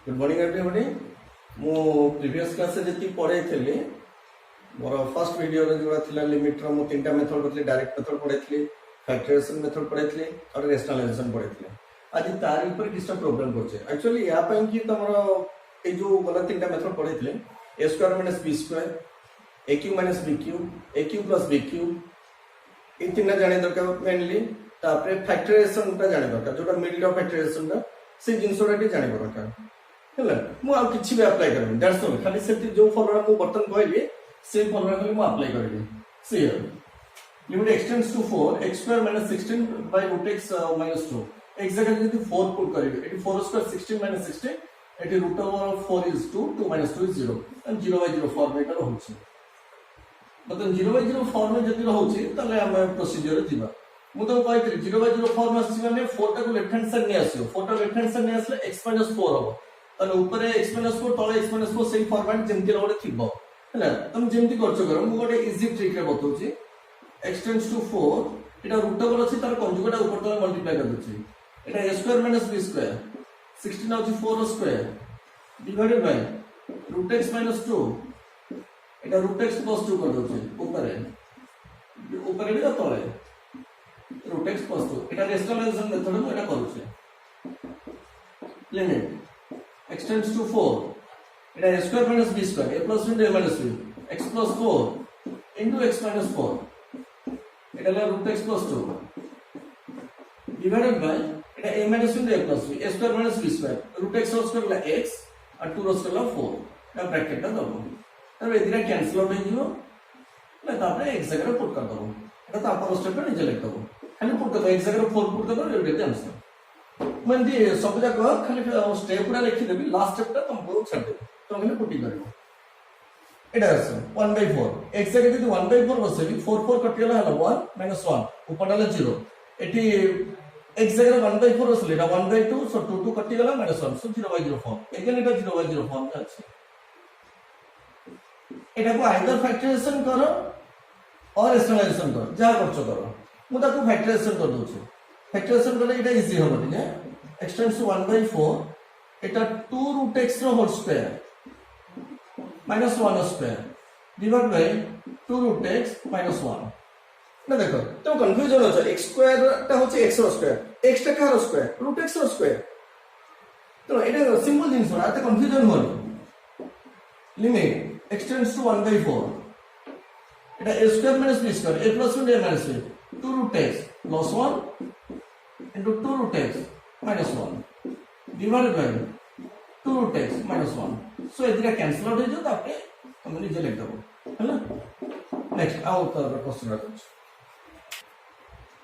Good morning everybody मु previous class रे जति पढ़ाई थली मोर फर्स्ट वीडियो रे जोड़ा थिला लिमिट रो मु तीनटा मेथड पढ़थली डायरेक्ट मेथड पढ़ाइथली फैक्टराइजेशन मेथड पढ़ाइथली और रेशनलाइजेशन पढ़ाइथली आज तार ऊपर किछटा प्रॉब्लम करछे एक्चुअली या पई कि तमरो ए जो गला तीनटा मेथड पढ़ाइथली a square minus b square a cube minus b cube a cube plus b cube ए तीनटा जाने दरकार मेनली तापरे फैक्टराइजेशन ता जाने दरकार जोटा मिडिल ऑफ फैक्टराइजेशन ता से जिंसोटा टी जाने दरकार ହେଲା ମୁଁ ଆଉ କିଛି ବି ଆପ୍ଲାଏ କରିବି ଦ୍ୟାଟ୍ସ ଅଲ୍ ଖାଲି ସେଠି ଯୋଉ ଫର୍ମୁଲା ମୁଁ ବର୍ତ୍ତମାନ କହିଲି ସେଇ ଫର୍ମୁଲା ଖାଲି ମୁଁ ଆପ୍ଲାଏ କରିବି ସି limit extends to 4 x square minus 16 by root x minus 2 एक जगह যদি 4 पुट करिवे एटी 4 स्क्वायर 16 माइनस 16 एटी root over 4 is 2 2 minus 2 is 0 and 0 by 0 form एटा रहउछि मतलब 0 बाय 0 फॉर्म में जति रहउछि तले हम प्रोसीजर दिबा मु तो कहैत्री 0 बाय 0 फॉर्म आछि माने 4 टा को लेफ्ट हैंड साइड ने आसियो 4 टा लेफ्ट हैंड साइड ने आसले x माइनस 4 हो तने ऊपर x माइनस 4 तळे x माइनस 4 सेही फॉर्मेट जेमति रोडे थिबो हैला तुम जेमति करछो करो मु गोटे इजी ट्रिक रे बतौछि x tends to 4 Etah root over अछि तार कंजुगेट ऊपर तळे मल्टीप्लाई कर दछि एटा a square minus b square 16 होछि 4 square divided by root x minus 2 एटा रूट x प्लस 2 कर दछि ऊपर एटा तळे रूट x प्लस 2 एटा रेशनलाइजेशन मेथड में एटा करूछि limit x tends to 4 it is a square minus b square a plus into a minus b x plus 4 into x minus 4 it is root x plus 2 divided by it is a minus into a plus b a square minus b square root x whole square like x and 2 whole square like 4 ना bracket टा दबो तब एदिरा cancel out हो जिवो ना तापरे x जगह put कर दबो एटा तापर स्टेप पे नीचे लिख दबो खाली पुट कर दो x जगह 4 पुट कर दो ये देते आंसर मंदी सब जगह खाली स्टेप पूरा लिखि देबी लास्ट स्टेप ता तुमको छाड़ दे तो खाली पुटी करिवो एटा आंसर 1/4 x जगह यदि 1/4 बसेबी 4 4 कटि गेला हला 1 -1 ऊपर डाले 0 एटी x जगह 1/4 बसले एटा 1/2 सो 2 2 कटि गेला -1 सो 0/0 फॉर्म अगेन एटा 0/0 फॉर्म में अछि एटा को आइदर फैक्टराइजेशन करो और रेशनलाइजेशन करो जा करछो करो मु ताको फैक्टराइजेशन कर दोछु फैक्टराइजेशन करले एटा इजी होबो ठीक है x टेंड्स टू 1/4 एटा 2 रूट x रो whole square minus 1 square divide by 2 root x minus 1 ना देखो तो कंफ्यूजन हो x स्क्वायर ता होचे x रो स्क्वायर x टा का रो स्क्वायर रूट x रो स्क्वायर तो एटा सिंपल जिंस होना त कंफ्यूजन हो लिमिट x टेंड्स टू 1/4 एटा a square minus b square a plus 1 a minus 2 2 root x plus 1 into 2 root x minus 1 divided by 2 root x minus 1 so एदिरा cancel out हो जो तापे हम निजे लिख दबो हैला नेक्स्ट आउ तो क्वेश्चन रखछ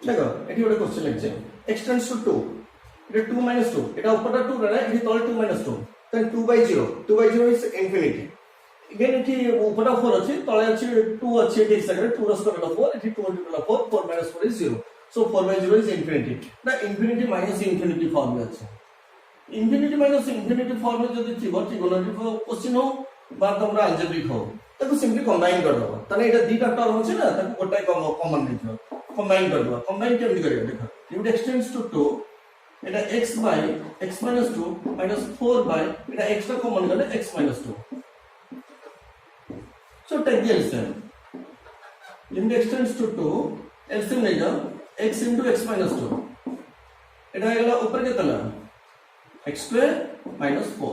देखो एठी गोटे question लिखछे x tends to 2 Etah 2 minus 2 एटा ऊपर 2 रे एठी तळे 2 minus 2 then 2/0 is infinity again एठी ऊपर 4 अछि तळे अछि 2 अछि एठी सगरे 2 रो स्क्वायर 4 एठी 2 * 4 4 minus 4 is 0 so 4/0 is infinity ना infinity minus infinity फॉर्म में আছে infinity minus infinity फॉर्म में যদি থিবো ট্রিগোনোমেট্রি क्वेश्चन हो बा तमरा अलजेब्रिक हो ताको सिंपली कंबाइन कर दबो तने एटा दीटा टर्म होचे ना ताको गोटाय कॉमन लिखो कंबाइन कर दबो कंबाइन केमि करियो देखो limit extends to 2 Etah x by x minus 2 minus 4 by Etah x का कॉमन गले x minus 2 so take the LCM limit extends to 2 LCM ले जाओ x into x minus 2 एटा गेला ऊपर के तला x square minus 4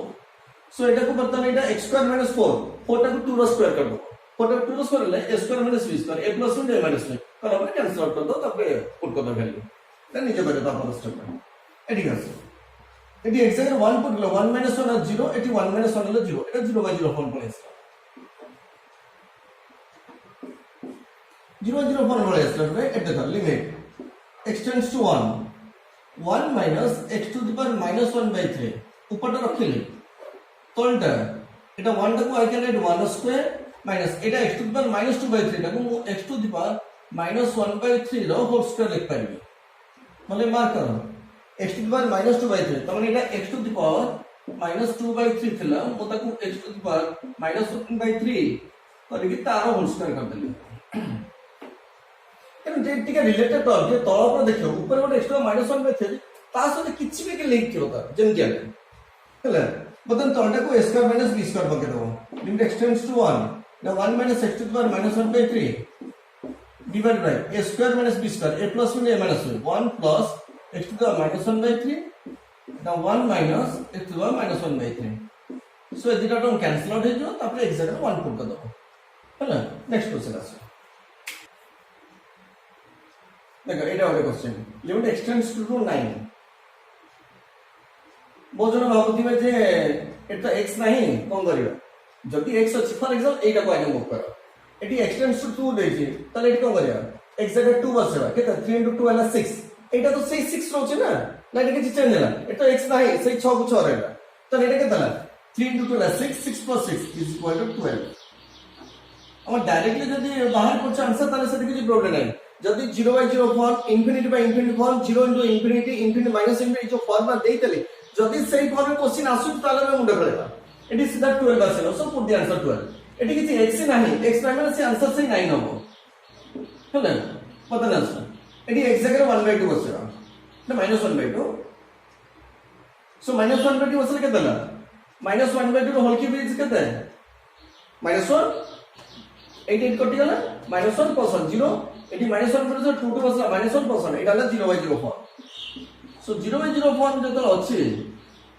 सो एटा को बर्तन एटा x square minus 4 4 टा को 2 रो स्क्वायर कर दो 4 टा को 2 रो स्क्वायर ले a square minus b square a plus 1 a minus 1 कल अपन कैंसिल आउट कर दो तब पुट कर दो वैल्यू देन नीचे बचे तो अपन स्टेप में एटी कैंसिल एटी x जगह 1 put low 1 minus 1 is 0 eighty 1 minus 1 is 0 Etah 0/0 form पड़े 0/0 फॉर्म पड़े इसलिए एट देखो limit x tends to 1 minus x to the power minus 1/3 ऊपर तो रखिले तोलटा एटा 1 टा को आई can write 1 square minus Etah x to the power minus 2/3 टा को x to the power minus 1/3 रो होल स्क्वायर लिख पाइबे मतलब मार्क करो x to the power minus 2/3 त माने एटा x to the power minus 2/3 थिला मो ताको x to the power minus 1/3 करके तारो होल स्क्वायर कर देली जे टिके रिलेटेड टर्म जे तळ पर देखियो ऊपर गोटे एक्स्ट्रा -1/3 ता सहित किछि भी के लिंक थियो तार जेम जे ହେଲା বর্তমান তলটাକୁ a square minus b square পকে দেবো limit extends two 1 now 1 minus x to the power minus 1 by 3 divided by a square minus b square a plus 1 a minus 1 1 plus x to the power minus 1 by 3 now 1 minus x to the power minus 1 by 3 so এটা term cancel out হয়ে যাবে তারপরে x জায়গায় 1 put করে দেবো হ্যাঁ next question আছে দেখো এটা হবে কোশ্চেন লিমিট এক্সটেন্ডস টু 9 বহুজন ভাবুଥିବେ যে এটা x ନାହିଁ কোন করিবা যদি x ଅଛି ফর एग्जांपल এইটা কো আগে মুভ করো এটি এক্সটেন্ডস টু 2 দেইছি তাহলে এটি কোন করিবা x জায়গায় 2 বসাবা কেতে 3 into 2 ହେଲା 6 এইটা তো সেই 6 রয়েছে না না এটা কিছু চেঞ্জ ହେଲା এটা x ନାହିଁ সেই 6 କୁ 6 ରହିଲା তাহলে এটা কেতে ହେଲା 3 into 2 ହେଲା 6 6 plus 6 is equal to 12 আমরা ডাইরেক্টলি যদি বাহার করছে आंसर তাহলে সেটা কিছু প্রবলেম নাই যদি 0 by 0 form infinity by infinity form 0 into infinity infinity minus infinity जो ফর্মুলা দেইতলে যদি সেই ফর্মে কোশ্চেন আসুক তাহলে আমি মুন্ড খেলাবা এটি সিধা 12 আসলো সো পুট দি आंसर 12 এটি কিছু x নাই x নাই মানে সে आंसर সেই 9 হবো হলো কত না এটি x জায়গায় 1/2 বসেবা না -1/2 সো -1/2 বসলে কত হলো -1/2 র হোল কিউব ইজ কত -1 8 কটি গলা -1 plus 1 0 এটি -1 করে 2 টু বসলা -1 plus 1 এটা হলো 0/0 ফর্ম সো 0/0 ফর্ম যেটা আছে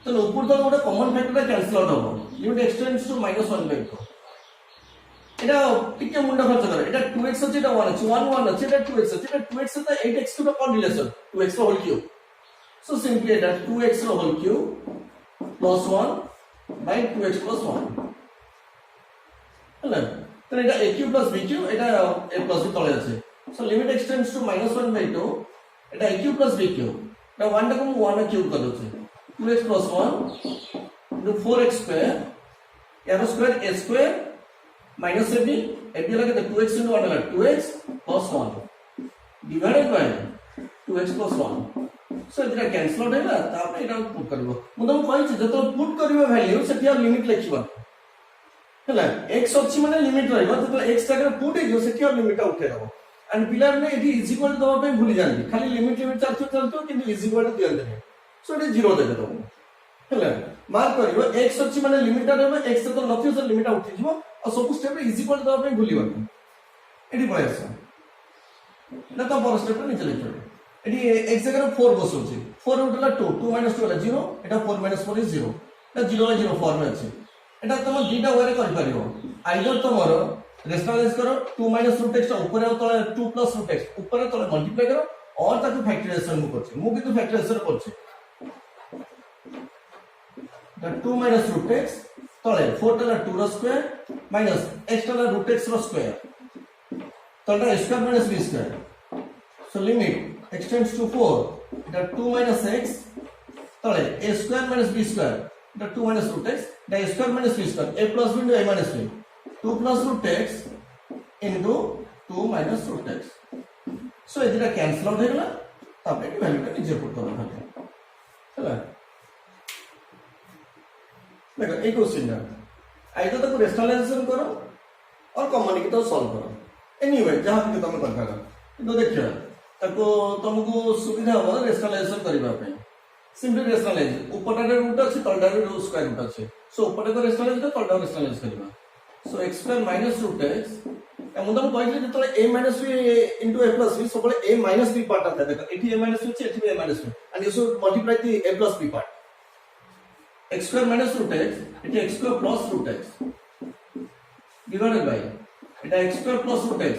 তাহলে উপর তল গোটা কমন ফ্যাক্টরটা ক্যান্সেল আউট হবে লিমিট এক্সটেন্ডস টু -1/2 এটা টিকে মুন্ডা খরচ করে এটা 2x আছে এটা 1 আছে 1 1 আছে এটা 2x আছে এটা 2x আছে 8x টু কোন রিলেশন 2x এর হোল কিউব সো সিম্পলি এটা 2x এর whole cube plus 1 by 2x plus 1 হলো তাহলে এটা a cube plus b cube এটা a প্লাস b তলে আছে সো লিমিট এক্সটেন্ডস টু -1/2 এটা a cube plus b cube এটা 1 টাকে 1 এর কিউব করে দিচ্ছি 2x plus 1 into 4x square arrow square a square minus ab ab लगे तो 2x into 1 लगा 2x plus 1 divided by 2x plus 1 so इधर कैंसिल आउट हैला तापर एटा पुट करबो मु तुम कहछि जतो पुट करबो वैल्यू सेठी और लिमिट लिखिबो हैला x अछि माने लिमिट रहइबो तो x टाके पुट हे सेठी और लिमिट उठे दबो एंड पिलर ने एटी इज इक्वल दबा पे भूली जांदी खाली लिमिट चलतो किंतु इज इक्वल दियंते नहीं सो एटी 0 देबे तो हैला मार्क करिवो x अछि माने लिमिट रहबो x तो नथि सो लिमिट उठि जिवो और सब स्टेप रे इज इक्वल दबा पे भूलिबो एटी पळेस ना तो पर स्टेप रे चले चले एटी x जगह 4 बसुछि 4 उठला 2 2 - 2 होला 0 एटा 4 - 4 इज 0 एटा 0/0 फॉर्म में अछि एटा तुम दुटा वे रे कर परिबो आइदर तुमर रेशनलाइज करो 2 - √x ऊपर तळे 2 + √x ऊपर तळे मल्टीप्लाई करो और ताकू फैक्टराइजेशन मु करछि मु कितु फैक्टराइजेशन करछि द 2 - √x तळे 4 तळे 2 ର स्क्वायर माइनस x तळे √x ର स्क्वायर तळे a square - b square so limit x tends to 4 এটা 2 - x तळे a स्क्वायर - b स्क्वायर এটা 2 - √x এটা a square - b square a + b into a - b 2 + √x into 2 - √x so एदिरा cancel out हेगला तब eighty वैल्यूटा निजे put करबा हैला देखो ए question ना आइदर ताको रेशनलाइजेशन करो और कॉमन की तो सॉल्व करो एनीवे जहां भी तुम कर पागा तो देखियो ताको तुमको सुविधा हो रेशनलाइजेशन करबा पे सिंपली रेशनलाइज ऊपरटा रूट अछि तलटा रूट स्क्वायर रूट अछि सो ऊपरटा को रेशनलाइज कर तलटा रेशनलाइज करबा सो x स्क्वायर - √x मुदम कहले जे तले a - b into a plus b सबले a - b पार्ट आता है देखो एठी a - b अछि एठी a - b and you should multiply the a plus b part x square - √x एठी x square plus √x divided by Etah x square plus √x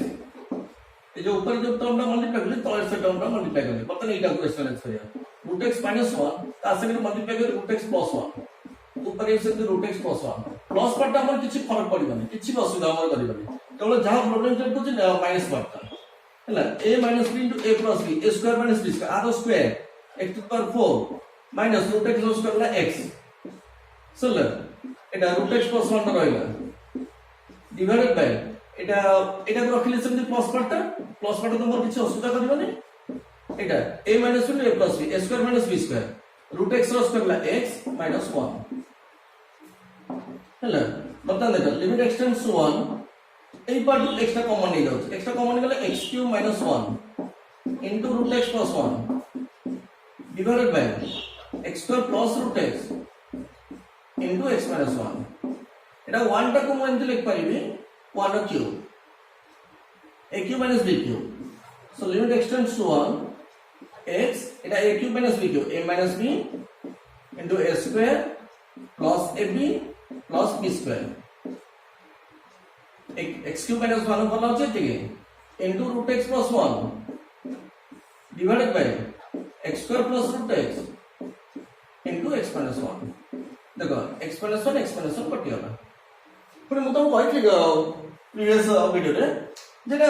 ए जो ऊपर जो टर्म मल्टीप्लाई करले तले से टर्म मल्टीप्लाई करले पता नहीं एटा को रेशनलाइज करिया √x - 1 ता संगे मल्टीप्लाई कर √x plus 1 ऊपर ये से √x plus 1 प्लस पार्ट हमर किछि फरक पड़िबनी किछि असुविधा हमर करिबनी केवल जहां प्रॉब्लम चल कुछ माइनस पार्ट हैला a - b into a plus b a square - b square r square x to the power 4 minus √x square la x so Etah √x plus 1 रहइला divided by एटा एटा को रखले सेमति प्लस पार्ट तो मोर किछि असुविधा करिबनी एटा a - b a plus b a square - b square √x square la x minus 1 हैला बता देखो limit x tends to 1 এই part extra common নিয়ে যাচ্ছে এক্সট্রা কমন গেলে x³ - 1 into √x plus 1 divided by x² plus √x into x minus 1 এটা 1 টা को एंत लिख पारिबी 1 cube a cube minus b cube so limit extends to 1 x এটা a cube minus b cube a minus b into a square plus ab plus b square x cube minus 1 বলা হচ্ছে ঠিক into root x plus 1 divided by x square plus root x into x minus 1 देखो x minus 1 कटियाला Pune मु तुमको कहली previous video रे जेटा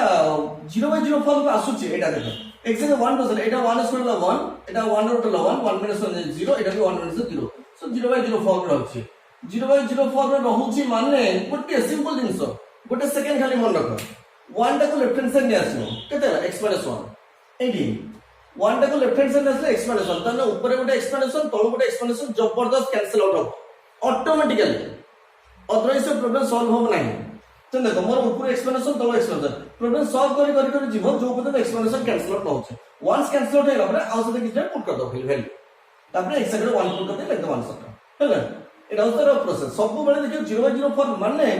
0/0 form को आसुची एटा देखो x से 1 बसले एटा 1 स्क्वायर ला 1 एटा 1 रूट ला 1 1 minus 1 0 एटा भी 1 minus 0 सो 0/0 फॉर्म रहउची 0/0 फॉर्म रे रहउची माने गोटे सिंपल जिंस गोटे सेकंड खाली मन रख 1 टा को लेफ्ट हैंड साइड ने आसीबो केते x minus 1 एडी 1 टा को लेफ्ट हैंड साइड आसले x minus 1 तने ऊपर गोटे x minus 1 तळ गोटे x minus 1 जबरदस्त कैंसिल आउट हो ऑटोमेटिकली अदरवाइज प्रॉब्लम सॉल्व हो नाही तो देखो मोर ऊपर एक्सप्लेनेशन तळ एक्सप्लेनेशन प्रॉब्लम सॉल्व करी जीव जो पदन एक्सप्लेनेशन कैंसिल आउट होचे वंस कैंसिल आउट हेला पर आउ से किछ पुट कर दो वैल्यू तापर x सेकंड 1 पुट कर दे लेते 1 सेकंड हैला एटा होता प्रोसेस सब बेले देखियो 0/0 फॉर्म माने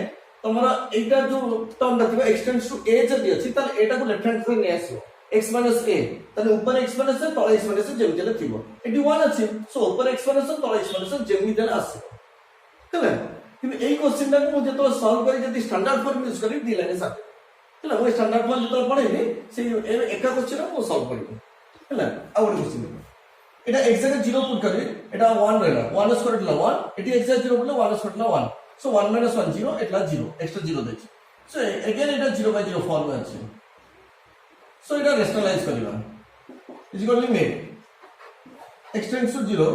तमरा एटा जो टर्म रखिबो एक्सटेंड्स टू a जदी अछि ताले एटा को लेफ्ट हैंड साइड ने आसीबो x minus a ताले ऊपर x minus a तळे x minus a जेमि देले थिबो एटी 1 अछि सो ऊपर x minus a तळे x minus a जेमि देले आसीबो हैला कि एई क्वेश्चन टा को जेतो सॉल्व करी जदी स्टैंडर्ड फॉर्म यूज करी दी लाइन साथ हैला वो स्टैंडर्ड फॉर्म जेतो पढेली से एका क्वेश्चन को सॉल्व करी हैला आ ଗୋଟେ क्वेश्चन एटा x जगह 0 पुट करी एटा 1 रहला 1 स्क्वायर ला 1 एटी x जगह 0 पुट 1 स्क्वायर ला 1 सो 1 minus 1 0 एटला 0 एक्स्ट्रा 0 देछि सो अगेन एटा 0/0 फॉर्म में अछि सो एटा रेशनलाइज करबा is equal limit x tends to 0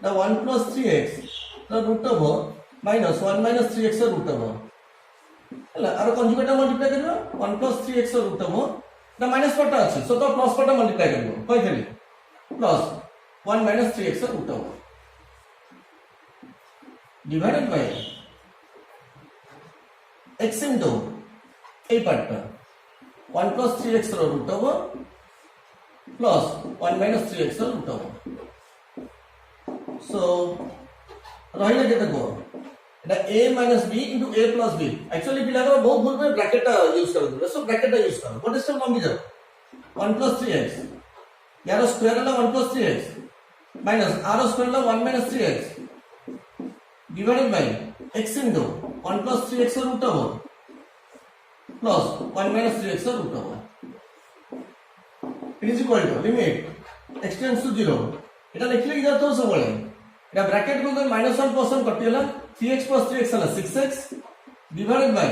the 1 plus 3x the root over minus 1 minus 3x root over हला आरो कंजुगेट मल्टीप्लाई करबा 1 plus 3x root over द माइनस पार्ट अछि सो तो प्लस पार्ट मल्टीप्लाई करबो कहथली plus 1 minus 3x root over divided by x into ए part 1 plus 3x root over plus 1 minus 3x root over so रहिला केते को एटा a minus b into a plus b actually पिला का बहुत भूल में ब्रैकेट यूज कर दो सो ब्रैकेट यूज करो व्हाट इज लंबी जाओ 1 plus 3x यार स्क्वायर वाला 1 plus 3x minus r square वाला 1 minus 3x divided by x into 1 plus 3x root over plus 1 minus 3x root over it is equal to limit x tends to 0 এটা লিখলে কি যাতো सबले এটা bracket को -1% कटियला 3x plus 3x हला 6x divided by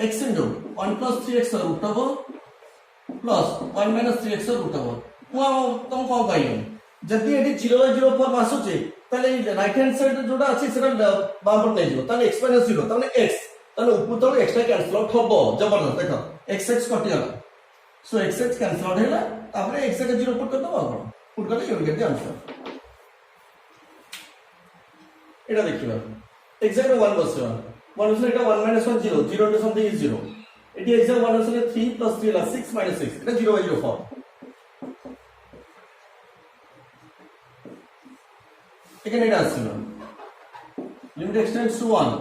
x into 1 plus 3x root over plus 1 minus 3x root over तुम को पाइयो जदी एटी 0/0 फॉर्म आसुचे तले राइट हैंड साइड जोडा अछि सेटा बापर नै जो तले x minus 0 तले x तले ऊपर तले एक्स्ट्रा कैंसिल आउट होबो जबरदस्त देखो x कटियला सो x कैंसिल आउट हैला तापर x के 0 पुट कर दो पुट करले यू गेट द आंसर এটা দেখিবা এক্সাক্টলি 1 বসছে 1 বসলে এটা 1 minus 1 0 0 into something is 0 এটি এক্সাক্ট 1 বসলে 3 plus 3 লা 6 minus 6 এটা 0/0 ফর্ম এখানে এটা আসছিল limit extends two 1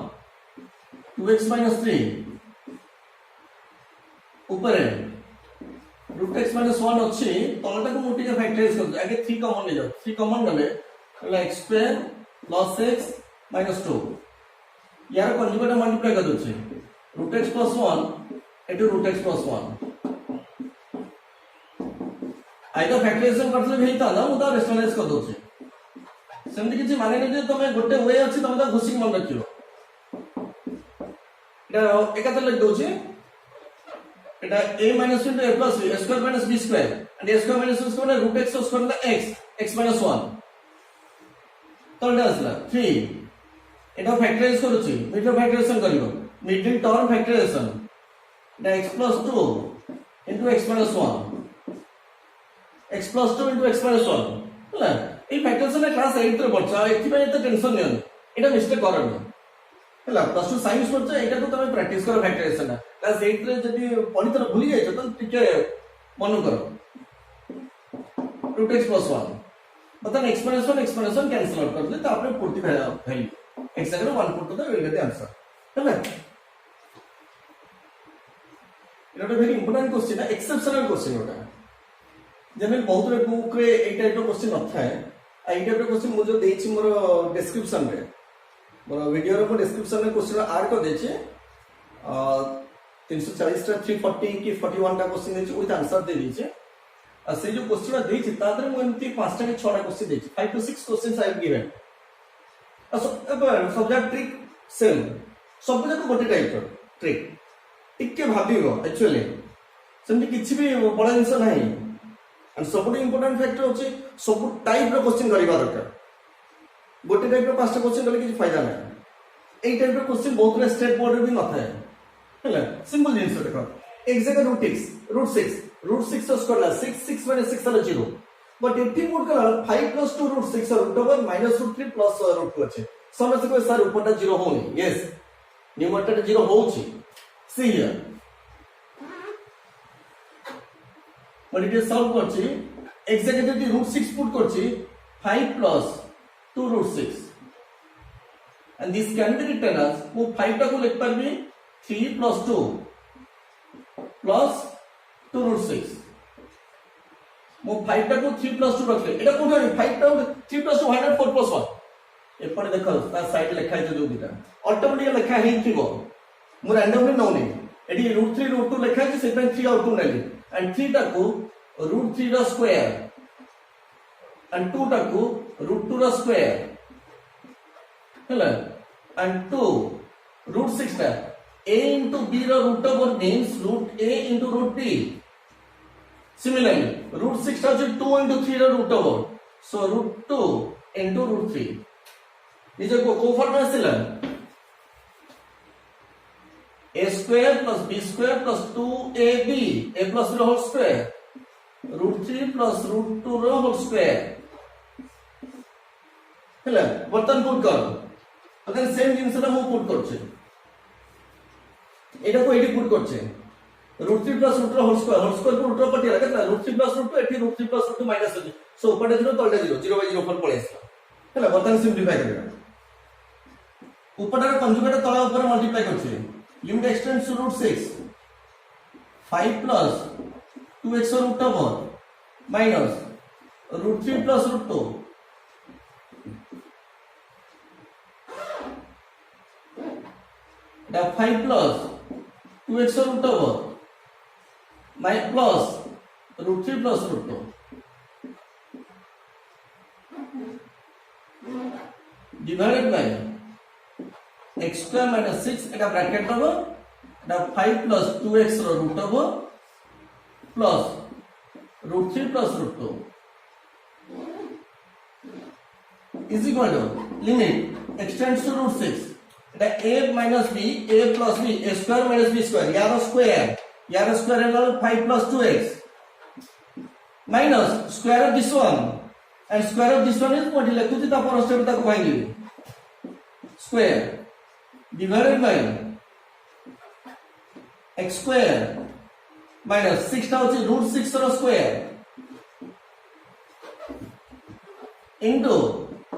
2x minus 3 উপরে root x minus 1 ଅଛି ତଳଟାକୁ ମୁଁ ଟିକେ ଫ୍ୟାକ୍ଟରାଇଜ କରୁଛି ଆगे 3 କମन ले जाओ 3 कॉमन गले ହେଲା x square plus x minus 2 यार कंजुगेट मल्टीप्लाई कर दोछे root x plus 1 into root x plus 1 आइदा फैक्टराइजेशन करथले भेइता ना मुदा रेशनलाइज कर दोछे सेमति किछि माने नै जे तमे गोटे वे अछि तमे ता घुसी मन रखियो एटा एकातर लिख दोछे एटा a minus into a plus b a square minus b square and a square minus b square root x square na x minus 1 तोंडा असला 3 एटा फैक्टराइज करूची मिडल फैक्टराइजेशन करियो मिडल टर्म फैक्टराइजेशन एटा x plus 2 into x minus 1 x plus 2 into x minus 1 हला ए factorisation class 8 रे पढचा एथि पे एते tension नै एटा मिस्टेक करनो हला प्लस 2 साइंस पढचा एटा तो तमे प्रैक्टिस करो फैक्टराइजेशन क्लास 8 रे जदी पढी तर भूली जाय तो टिके मन करो root x plus 1 मतलब एक्सपोनेंशियल कैंसिल आउट कर दे तो आपने पूर्ति वैल्यू x ଜାଗାରେ 1 put to the will get the answer ହେଲା। এটা একটা very important question, exceptional question ওটা। যেমন বহুত বুক রে এই টাইপর কোশ্চেন নথায়, আর এই টাইপর কোশ্চেন মু যে দেইছি মোর ডেসক্রিপশন রে, মোর ভিডিও রে ডেসক্রিপশন রে কোশ্চেন আড করে দেইছি। 340 টা 340 কি 41 টা কোশ্চেন দেইছি উইথ आंसर দে দেইছি। আর সেই যে কোশ্চেন দেইছি তাদের মু এমতি 5টা কি 6টা কোশ্চেন দেইছি, 5 to 6 questions I have given. সবজাক ট্রিক সেম, সব যাক গোটে টাইপর ট্রিক। टिके भाबिबो एक्चुअली सेमति किछि भी बड़ा जिंस नाही। एंड सबटु इंपोर्टेंट फैक्टर होछि सब टाइप रो क्वेश्चन करिबा दरकार। गोटे टाइप रो पांचटा क्वेश्चन करले किछि फायदा नाही। एई टाइप रो क्वेश्चन बहुत रे स्टेट बोर्ड रे भी न थाए हैला। सिंपल जिंस देखो, एक जगह रूट 6 तो स्क्वायर ला 6 माइनस 6 वाला 0, बट एटी पुट कला 5 + 2 √6 और √1 -√3 + √2 আছে। समझ को सर ऊपरटा 0 होनी, yes numerator 0 होउछि। See here, but it is solve करछि एक्जेक्टली √6 पुट करछि 5 + 2 √6 and this can be written as वो 5 टा को लिख परबी 3 + 2 + 2 √6 वो 5 टा को 3 + 2 रखले एटा कोन 5 टा 3 + 2 104 + 1 एपटे देखो ता साइड लिखा है जो दुटा ऑटोमेटिक लिखा है थिबो मु रैंडमली नौनी एडी √3 √2 लिखा है से 3 और 2 नेली एंड 3 टा को √3 रा स्क्वायर एंड 2 टा को √2 रा स्क्वायर हैला एंड 2 √6 टा a into b रा root over means √a into √b। Similarly √6 टा 2 into 3 रा रूट ओवर सो √2 into √3 निजे को फॉर्मूला सिला a square plus b square plus 2ab a plus b whole square √3 plus √2 whole square हैला। बर्तन put कर अगर सेम जिंसटा मु पुट करछे एटा को एडी पुट करछे √3 plus √2 whole square को √2 पटी लगा था √3 plus √2 एठी √3 plus √2 माइनस होची सो ऊपर 0 तलटा 0 0/0 पर पळे आसला हैला। बर्तन सिंपलीफाई करबा ऊपर कंजुगेट तळा ऊपर मल्टीप्लाई करछे limit extends to √6 5 plus 2x root over minus √3 plus √2 that 5 plus 2x root over my plus √3 plus √2 divided by x square minus 6 এটা ব্র্যাকেট দেব এটা 5 plus 2x র root Dev plus √3 plus √2 is equal to limit extends to √6 এটা a minus b a plus b a square minus b square यार square है 5 plus 2x minus square of this one and square of this one is what लिखु थी ता पर step तक पाएंगे square divided by x square minus 6 टा होची √6 ର स्क्वायर into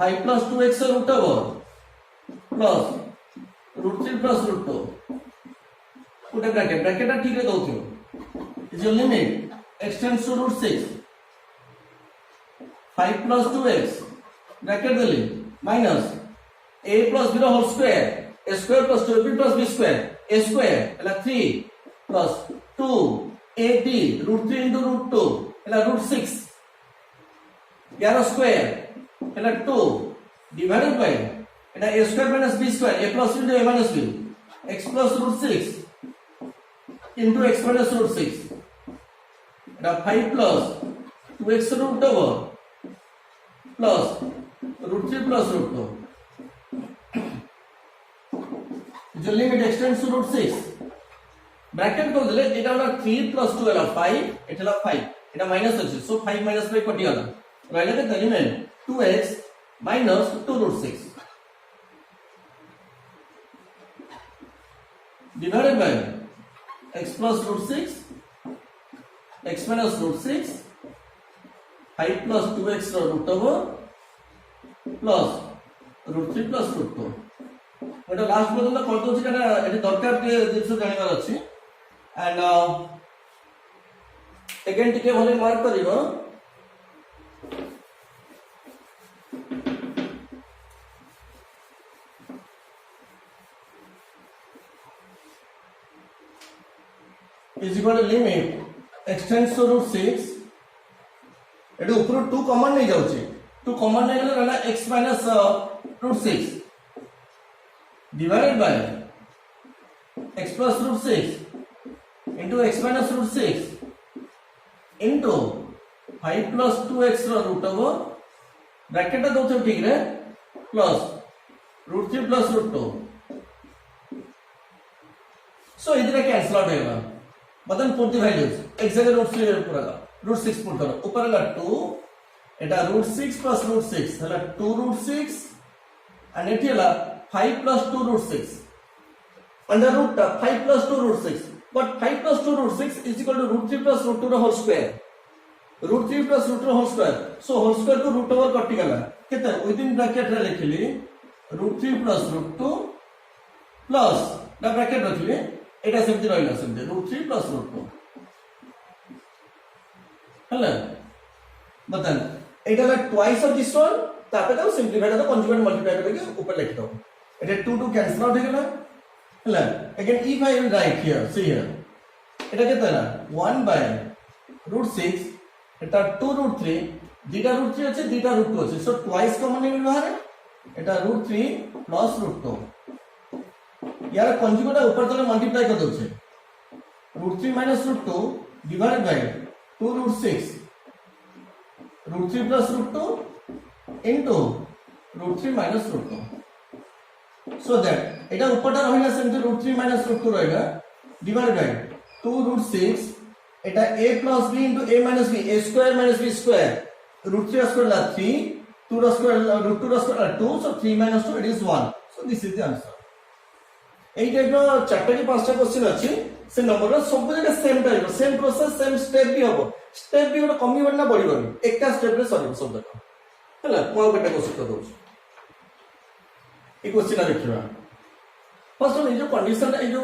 5 plus 2x ର root over plus √3 plus √2 put bracket टा ठीक रे दउथियो is your limit x tends to √6 5 plus 2x bracket देली minus a plus b whole square a square plus 2ab plus b square a square ହେଲା 3 plus 2ab √3 into √2 ହେଲା √6 यार square ହେଲା 2 divided by এটা a square minus b square a plus b into a minus b x plus √6 into x minus √6 এটা 5 plus 2x root over plus √3 plus √2 जो limit x tends to √6 bracket कर देले एटा वाला 3 plus 2 वाला 5 एटला 5 एटा minus अछि सो 5 minus 5 कटि गला right the limit 2x minus 2 √6 divided by x plus √6 x minus √6 5 plus 2x root over plus √3 plus √2 गोटे लास्ट पर्यटन करदे कहीं दरकार जिन जानवर अच्छी एंड अगेन टिके भले मार्क कर is equal to limit extends to root 6 एटू ऊपर 2 कॉमन नहीं जाउची 2 कॉमन नहीं गले रहला x minus root 6 divided by x plus root 6 into x minus root 6 into 5 plus 2x row root over bracket दो तो ठीक रे plus root 3 plus root 2 so इधर कैंसिल आउट होगा बदन पुट द वैल्यूज एक जगह रूट 3 पूरा रूट 6 पुट करो ऊपर हला 2 एटा रूट 6 प्लस रूट 6 हला 2 रूट 6 एंड एठी हला 5 plus 2 root 6 under root 5 plus 2 root 6 but 5 plus 2 root 6 is equal to root 3 plus root 2 the whole square root 3 plus root 2 whole square so whole square को root over कटि गला केते within bracket रे लिखली root 3 plus root 2 plus the bracket रखली एटा सेमति रहला सेमति root 3 plus root 2 हला बतन एटा ला ट्वाइस ऑफ दिस वन तापे तो सिंपलीफाई द कंजुगेट मल्टीप्लाई करके ऊपर लिख दो एटा 2 2 कैंसिल आउट हो गेला हला again if I will write here see here एटा केते ना 1 by root 6 Etah 2 root 3 दीटा root 3 আছে दीटा रूट 2 আছে सो ट्वाइस कॉमन नहीं बाहर एटा रूट 3 प्लस रूट 2 यार कंजुगेट ऊपर तले मल्टीप्लाई कर दो छे root 3 minus root 2 divided by 2 root 6 root 3 plus root 2 into root 3 minus root 2 so that एटा ऊपरटा रहला सेमति रूट 3 माइनस रूट 2 रहेगा डिवाइडेड बाय 2 रूट 6 एटा a plus b into a minus b a square minus b square root 3 square ला 3 2 रा square root 2 रा square 2 so 3 minus 2 it is 1 so this is the answer एई type रो चारटा की पांचटा क्वेश्चन अछि से नंबर रो सब जगह same type same process same step भी हबो स्टेप भी गोटे कमी बना बढ़ी बनी एक स्टेप रे सॉल्व सब जगह हला को बेटा को शिक्षा दउछ ए क्वेश्चन देखिबा फर्स्ट वन जो कंडीशन ए जो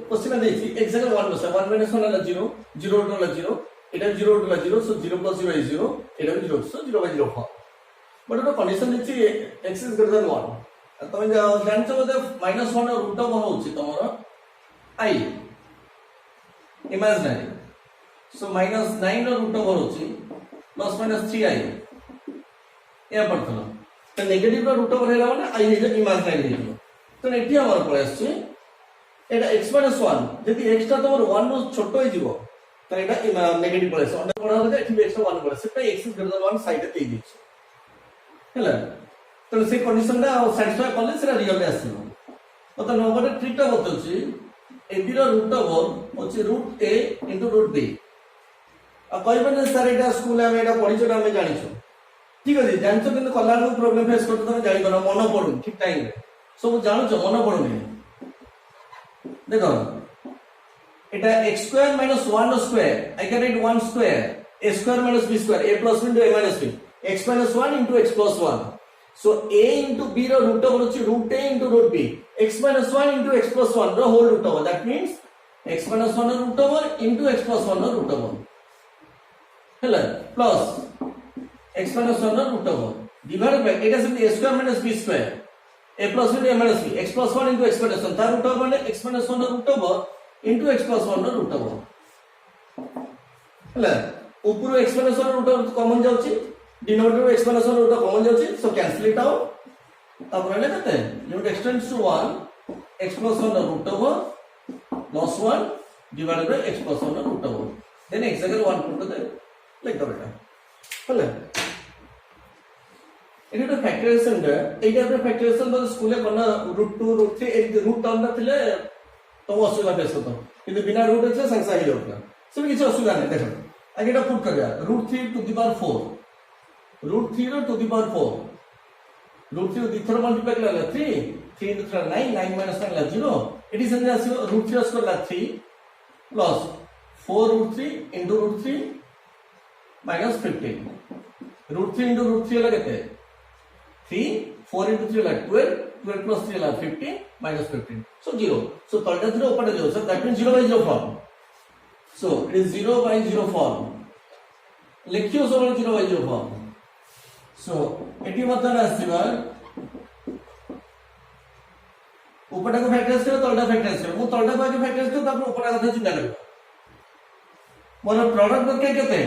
क्वेश्चन देछि एक जगह 1 बसे 1 माइनस 1 ला 0 0 टू ला 0 एटा 0 टू ला 0 सो 0 प्लस 0 इज 0 एटा भी 0 सो 0 बाय 0 4 बट तो कंडीशन देछि x इज ग्रेटर देन 1 तुम जानते बोधे माइनस 1 रूट ओवर होछि तमरो i इमेजिनरी सो माइनस 9 रो रूट ओवर होछि प्लस माइनस 3i या पड़थलो तो नेगेटिव रो रूट ओवर हैला माने i हे इमेजिनरी हे तो एठी हमर पळे आछि एटा x - 1 जदि x ता तमरो 1 रो छोटो हे जिवो तो एटा नेगेटिव पळे आछि अंडर पड़ा होते एठी x 1 पळे सेटा x is greater than 1 side ते दी हैला तो से कंडीशन दा सैटिस्फाई करले सेरा रियल आसीबो तो नंबर ट्रिक ता बतौछि ए बी रो रूट ओवर होछि root a into root b आ कहबने सर एटा स्कूल में एटा पढिछो हम जानिछो ठीक अछि जानछो किंतु कला रो प्रॉब्लम फेस करतो तमे जानि कोन मन पडु ठीक टाइम रे सब जानुछो मन पडुनी देखो एटा x स्क्वायर माइनस 1 रो square I can write 1 square a square minus b square a plus b into a minus b x minus 1 into x plus 1 so a into b रो root over होछि root a into root b x minus 1 into x plus 1 रो whole root over that means x minus 1 रो root over into x plus 1 रो root over हैला plus x minus 1 रो root over divided by it is a square minus b square a plus b a minus b x plus 1 into x minus 1 ता root over माने x minus 1 रो root over into x plus 1 रो root over हैला ऊपर x minus 1 रो root over common जाउछि denominator x minus 1 root common जाउछि so cancel it out तब रहले कते limit x tends to 1 x plus 1 root over plus 1 divided by x plus 1 root over then x जगह 1 put दे लिख दो बेटा हले एटा फैक्टराइजेशन रे एटा रे फैक्टराइजेशन तो स्कूल में करना रूट 2 रूट 3 एक रूट टर्म थिले तो असुविधा फेस होतो किंतु बिना रूट रे संख्या ही होता सब किछ असुविधा नहीं देखो आगे एटा पुट करया root 3 to the power 4 root 3 to the power 4 root 3 the third multiply करला 3 3 into 3 9 9 minus 9 ला 0 इट इज एन आसीबो रूट 3 स्क्वायर ला 3 plus 4 root 3 into root 3 minus 15 root 3 into root 3 ला केते 3 4 into 3 ला 12 12 plus 3 ହେଲା 15 minus 15 so 0 so तळटा 0 उपरटा 0 so that means 0 by 0 form so it is 0 by 0 form लिखियो सब 0 by 0 form so eighty मतलब आसीबा उपरटा को factorise करो तळटा फैक्टराइज करो मु तळटा को आगे फैक्टराइज करो तापर उपरटा कथा चिंता करियो मोर प्रोडक्ट बके केते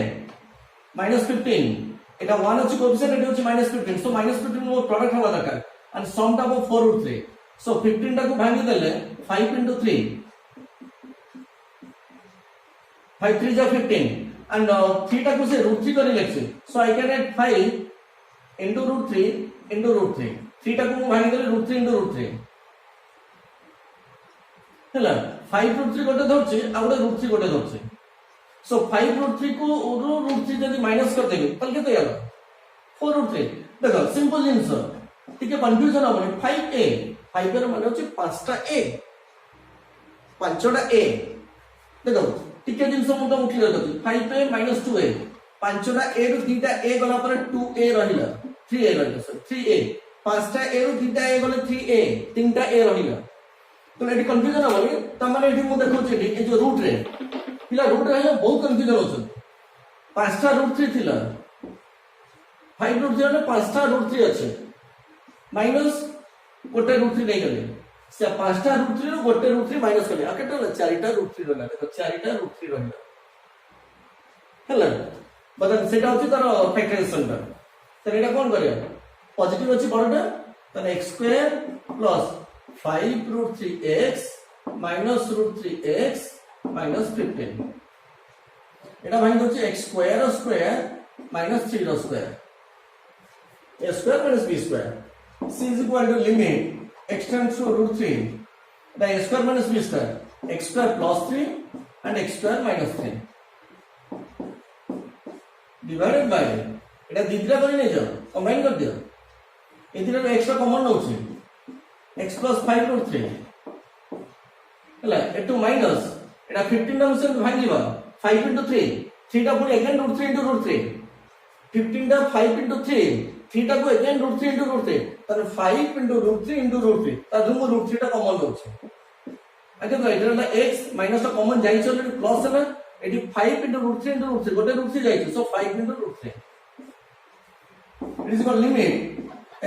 -15 এটা 1 আছে কোএফিসিয়েন্ট এটা হচ্ছে -15 সো -15 মোর প্রোডাক্ট হওয়া দরকার and sum টা হবো 4 root 3 so 15 টা কো ভাঙি দিলে 5 into 3 5 3 जा 15 and 3 टा को से root 3 করে লিখছি so I can add 5 into root 3 into root 3 3 टा को ভাঙি দিলে root 3 into root 3 ହେଲା 5 root 3 গোটে ধরছি আর গোটে root 3 গোটে ধরছি so 5 root 3 को root 3 যদি মাইনাস कर देबे তাহলে কত হলো 4 root 3 দেখো সিম্পল জিনিস টিকে কনফিউশন হবে 5a 5 এর মানে হচ্ছে 5টা a 5টা a দেখো টিকে জিনিস মত উঠি যাচ্ছে 5a 2a 5টা a ରୁ 2টা a গলা পরে 2a রহিলা 3a রহিলা 3a 5টা a ରୁ 2টা a গলে 3a 3টা a রহিলা তো এটি কনফিউশন হবে তার মানে এটি মু দেখুছি এই যে রুট রে पिला रूट रे बहुत कंफ्यूजन होछन पांचटा रूट 3 थिला 5 रूट 0 ने पांचटा रूट 3 আছে माइनस गोटे रूट 3 नहीं गले से पांचटा रूट 3 रो गोटे रूट 3 माइनस करले आ केटा चारिटा रूट 3 रहला देखो चारिटा रूट 3 रहला हला बदन सेटा होची तार फैक्टराइजेशन ता त एटा कोन करिया पॉजिटिव अछि बडटा त x² + 5 root 3x minus root 3x minus 15 এটা ভাঙি হচ্ছে x স্কয়ার ও স্কয়ার minus 3 র square a square minus b square c is equal to limit x tends to root 3 the a square minus b square x square plus 3 and x square minus 3 divided by এটা দ্বিতীয় করে নিয়ে যাও combine করে দিও এদিকে x টা common নউছি x plus 5 root 3 হলা এটু মাইনাস এটা 15 টা হচ্ছে ভাঙিবা 5 into 3 3 টা পুরো again root 3 into root 3 15 টা 5 into 3 3 টা কো again root 3 into root 3 তাহলে 5 into root 3 into root 3 তার জন্য root 3 টা কমন হচ্ছে আগে তো এটা হলো x মাইনাস টা কমন যাইছে অলরেডি প্লাস হলো এটি 5 into root 3 into root 3 গোটে root 3 যাইছে so 5 into root 3 it is called limit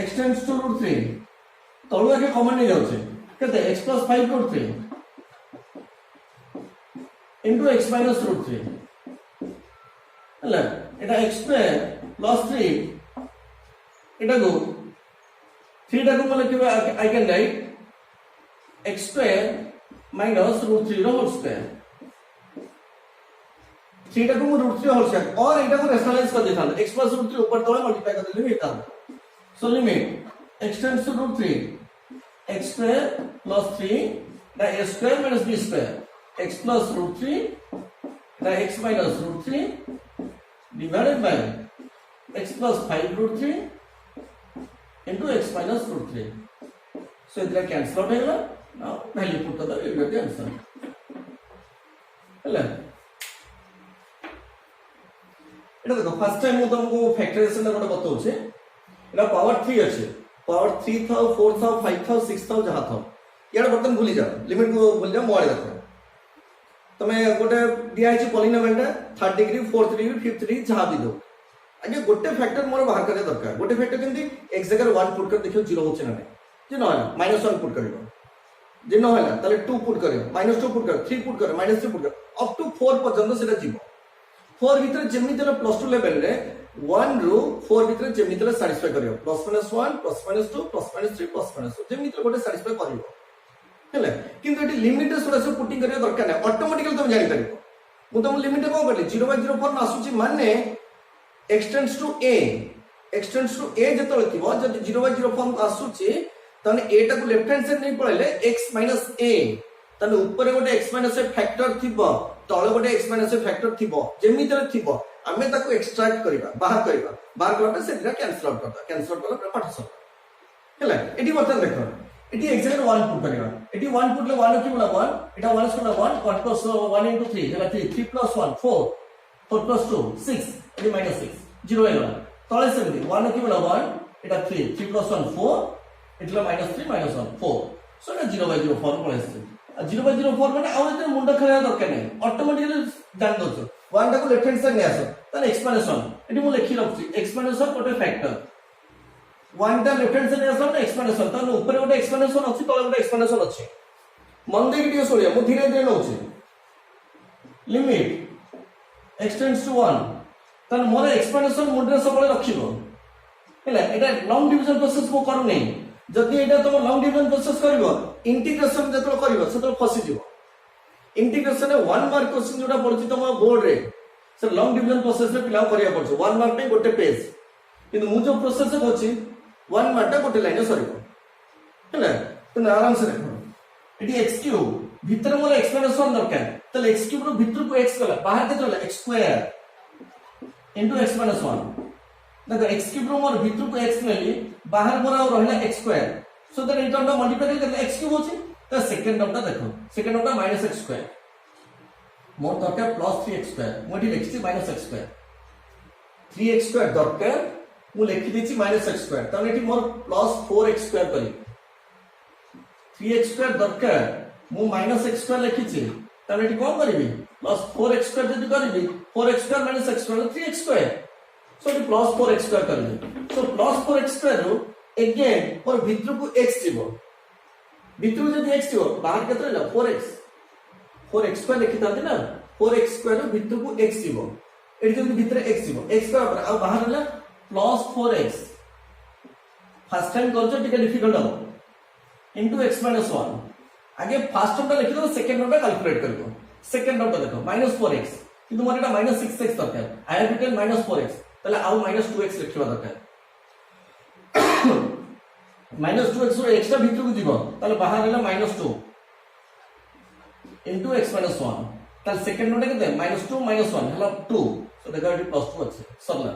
x tends to root 3 তলু আগে কমন নিয়ে যাচ্ছে কেতে x plus 5 root 3 into x minus root 3 হলা এটা x square plus 3 এটা গো 3 টা কো মানে কি I can write x square minus root 3 whole square 3 টা কো root 3 whole square और এটা को रेशनलाइज कर देता x plus root 3 ऊपर तले मल्टीप्लाई कर देले होता so limit x tends to root 3 x square plus 3 the a square minus b square x plus root 3 the x minus root 3 divided by x plus 5 root 3 into x minus root 3 so it will cancel out here now value put to the you get the answer hela এটা দেখো first time মু তোমাকে factorisation এর কথা বলতে হচ্ছে এটা পাওয়ার 3 আছে পাওয়ার 3 থাও 4 থাও 5 থাও 6 থাও যাহা থাও ইয়ার বর্তমান ভুলি যাও লিমিট को भूल जाओ मोबाइल देखो तमे गोटे दिया है polynomial 3rd degree 4th degree 5th degree जहां भी दो आगे गोटे फैक्टर मोर बाहर करे दरकार गोटे फैक्टर केंती x जगह 1 पुट कर देखियो 0 होचे ना जे न होला -1 पुट करियो जे न होला ताले 2 पुट करियो -2 पुट कर 3 पुट कर -3 पुट कर अप टू 4 पर्यंत सेटा जीवो 4 भीतर जेमितला +2 लेवल रे 1 रो 4 भीतर जेमितला सैटिस्फाई करियो +-1 +-2 +-3 +-4 जेमितला गोटे सैटिस्फाई करियो हेले किंतु एटी लिमिट सुरा सब पुटिंग करियो दरकार नै ऑटोमेटिकली तुम जानि परिबो मु तुम लिमिट को करली 0/0 फॉर्म आसुची माने x tends to a जतो थिबो जदि 0/0 फॉर्म आसुची तने a टा को लेफ्ट हैंड साइड नै पळैले x - a तने ऊपर गोटे x - a फैक्टर थिबो तळे गोटे x - a फैक्टर थिबो जेमितले थिबो आमे ताको एक्सट्रैक्ट करबा बाहर करबा सेटा कैंसिल आउट करबा पाठ सब हेला एटी बर्तन देखो एटी एक्जेक्टली 1 पुट करिवा एटी 1 पुट ले 1 की बोला 1 एटा 1 स्क्वायर 1 1 plus 1 into 3 हेला 3 3 plus 1 4 4 plus 2 6 एटी -6 0 हेला तळे 7 1 की बोला 1 एटा 3 3 plus 1 4 इटला -3 -1 4 सो एटा 0/0 फॉर्म पळे आसे 0/0 फॉर्म माने आउ एते मुंडा खेला दरकार नै ऑटोमेटिकली जान दोछ 1 टा को लेफ्ट हैंड साइड ने आसो ताने एक्सपेंशन एटी मु लिखि रखछि एक्सपेंशन गोटे फैक्टर 1 टा लेफ्ट हैंड साइड ने आसो एक्सपेंशन ताने ऊपर गोटे एक्सपेंशन अछि तळे गोटे एक्सपेंशन अछि मन दे वीडियो सोलिया मु धीरे धीरे नउछि लिमिट x टेंड्स टू 1 ताने मोर एक्सपेंशन मुंडे सबले रखिबो हैला एटा लॉन्ग डिवीजन प्रोसेस को करू नै जदि एटा तुम लॉन्ग डिवीजन प्रोसेस करिवो इंटीग्रेशन जतो करिवो सेतो फसी जिवो इंटीग्रेशन में 1 मार्क क्वेश्चन जोटा पड़छि तुम बोर्ड रे से लॉन्ग डिवीजन प्रोसेस रे पिला करिया पड़छ 1 मार्क पे गोटे पेज किंतु मु जो प्रोसेस होछि 1 मार्क टा गोटे लाइन सरिवो हैला तो आराम से देखो एटी x क्यूब भीतर मोर एक्सप्लेनेशन दरकार तले x क्यूब रो भीतर को x कला बाहर के चला x स्क्वायर इनटू एक्सप्लेनेशन देखो x क्यूब रो मोर भीतर को x नेली बाहर मोर और रहला x square so that it term multiply करले x क्यूब होछि तो सेकंड टर्म टा देखो सेकंड टर्म टा -x स्क्वायर मोर दरकार +3x स्क्वायर मोटी लिखछि -x स्क्वायर 3x स्क्वायर दरकार मु लिखि दिछि -x स्क्वायर तने एटी मोर +4x स्क्वायर करी 3x स्क्वायर दरकार मु -x स्क्वायर लिखिछि तने एटी कोन करबी +4x स्क्वायर जदि करबी 4x square -x square 3x square so eighty +4x square करबी सो +4x स्क्वायर रो अगेन और भीतर को x जीवो भीतर जदि x जीवो बाहर केते रहला 4x स्क्वायर लिखि तांते ना 4x स्क्वायर रो भीतर को x जीवो एटी जदि भीतर x जीवो x स्क्वायर पर आ बाहर रहला +4x फर्स्ट टाइम करजो टिके डिफिकल्ट हो इनटू x -1 आगे फर्स्ट टर्म टा लिखि दो सेकंड टर्म टा कैलकुलेट करबो सेकंड टर्म टा देखो -4x किंतु मोर एटा -6x दरकार आई हैव रिटन -4x तले आउ -2x लिखिबा दरकार -2x रो एक्स्ट्रा भीतर को जीवो तले बाहर रहला -2 इनटू x -1 तले सेकंड टर्म टा केते -2 -1 हला 2 सो देखो एटी +2 अछि सरला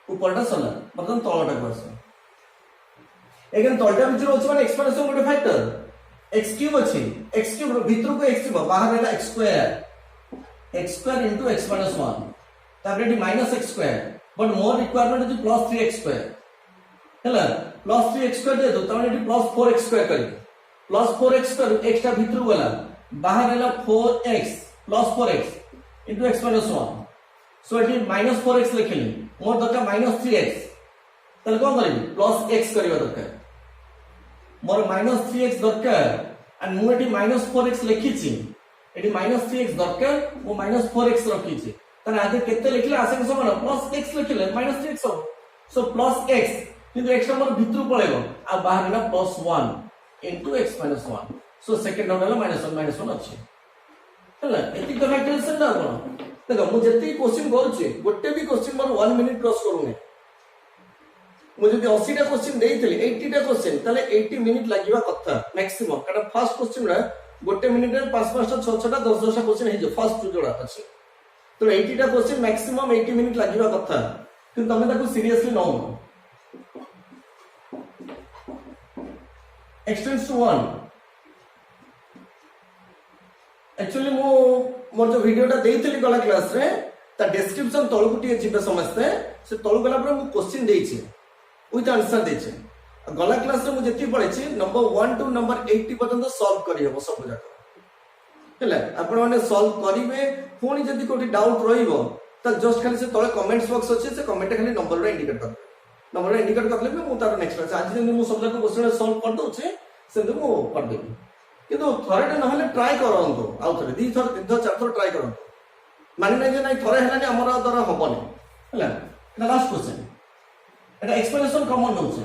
ऊपरटा सरला मतलब तळटा को आसे एगेन तळटा भीतर अछि माने एक्सपेंशन गोटे फैक्टर x क्यूब अछि x क्यूब रो भीतर को x जीवो बाहर रहला x स्क्वायर इनटू x -1 तापर eighty -x square but more requirement is +3x square हैला +3x स्क्वायर दे दो तापर एटी +4x स्क्वायर करी +4x स्क्वायर एक्स्ट्रा भीतर वाला बाहर रहला 4x +4x इनटू x -1 सो एटी -4x लिखली मोर दरकार -3x तले कोन करबी +x करबा दरकार मोर -3x दरकार एंड मु एटी -4x लिखिछि एटी -3x दरकार मु -4x रखिछि तने आगे केते लिखले आसे समान +x लिखले -3x सो +x किंतु एक्स्ट्रा मोर भीतर पळेबो आ बाहर ना +1 into x -1 so second term ना -1 अछि हला एति तो फैक्टराइजेशन ना कोन देखो मु जति क्वेश्चन करूछि गोटे भी क्वेश्चन मोर 1 मिनिट क्रॉस करूने मुझे 80 टा क्वेश्चन देइथिले 80 टा क्वेश्चन तले 80 मिनिट लागिबा कथा मैक्सिमम कारण फर्स्ट क्वेश्चन रे गोटे मिनिट रे 5 टा 6 टा 10 टा क्वेश्चन हे जो फर्स्ट जोड़ा अछि तो 80 टा क्वेश्चन मैक्सिमम 80 मिनिट लागिबा कथा किंतु तमे ताको सीरियसली न हो एक्सटेंड्स टू 1 एक्चुअली मो मोर जो वीडियोटा देइथिली गला क्लास रे ता डिस्क्रिप्शन तळु गुटिए जिबे समस्ते से तळु गला पर मु क्वेश्चन देइछि विथ आंसर देइछि गला क्लास रे मु जति पढैछि नंबर 1 टू नंबर 80 पर्यंत सॉल्व करि हबो सब जाक हैला आपण माने सॉल्व करिवे पुणी जति कोठी डाउट रहिबो त जस्ट खाली से तळे कमेंट्स बॉक्स अछि से कमेंट खाली नंबर रे इंडिकेट कर नंबर रे इंडिकेट करले मु तार नेक्स्ट क्लास आज दिन मु सब जाक क्वेश्चन सॉल्व कर दोछि से मु कर देबी किंतु थरे न हले ट्राई करंतो आउ थरे दी थर तीन थर चार थर ट्राई करंतो माने नै जे नै थरे हलानी हमरा द्वारा हबनी हैला लास्ट क्वेश्चन एटा एक्सप्लेनेशन कॉमन नउछे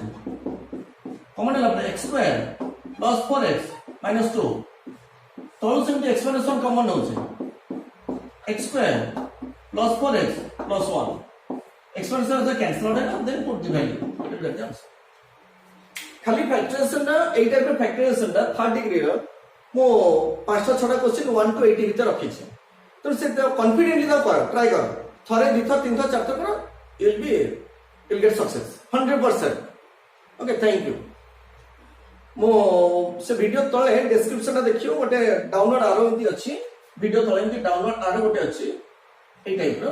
कॉमन हला x स्क्वायर + 4x - 2 तळु सेमति एक्सप्लेनेशन कॉमन नउछे x स्क्वायर + 4x + 1 एक्सप्लेनेशन से कैंसिल हो जाएगा then put the value it will get खाली फैक्टराइजेशन ना एई टाइप ऑफ फैक्टराइजेशन दा 3rd डिग्री रो मो 5टा 6टा क्वेश्चन 1 टू 80 भीतर रखी छे तो से कॉन्फिडेंटली दा कर ट्राई कर थरे दी थर तीन थर चार थर कर you will get success 100%। Okay thank you मो से वीडियो तळे डिस्क्रिप्शन देखियो गोटे डाउनलोड आरो एंती अछि वीडियो तळे एंती डाउनलोड आरो गोटे अछि एई टाइप रो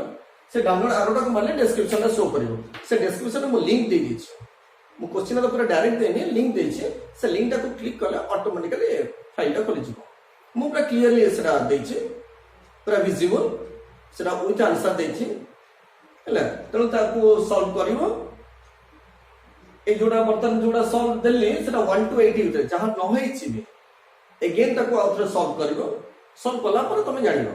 से डाउनलोड आरोटा को मारले डिस्क्रिप्शन रे शो करिवो से डिस्क्रिप्शन में मो लिंक दे दी छी मु क्वेश्चन पूरा डायरेक्ट देनी लिंक देछे से लिंक को क्लिक कले ऑटोमेटिकली फाइल टा खोली जिवो मु पूरा क्लियरली सेटा देछे पूरा विजिबल सेटा विथ आंसर देछे हैला तेणु ताको सॉल्व करिवो ए जोड़ा बर्तन जोड़ा सॉल्व देली सेटा 1 to 8 जहां न होई छी भी अगेन ताको आउथरे सॉल्व करिवो सॉल्व कला पर तुम जानिबो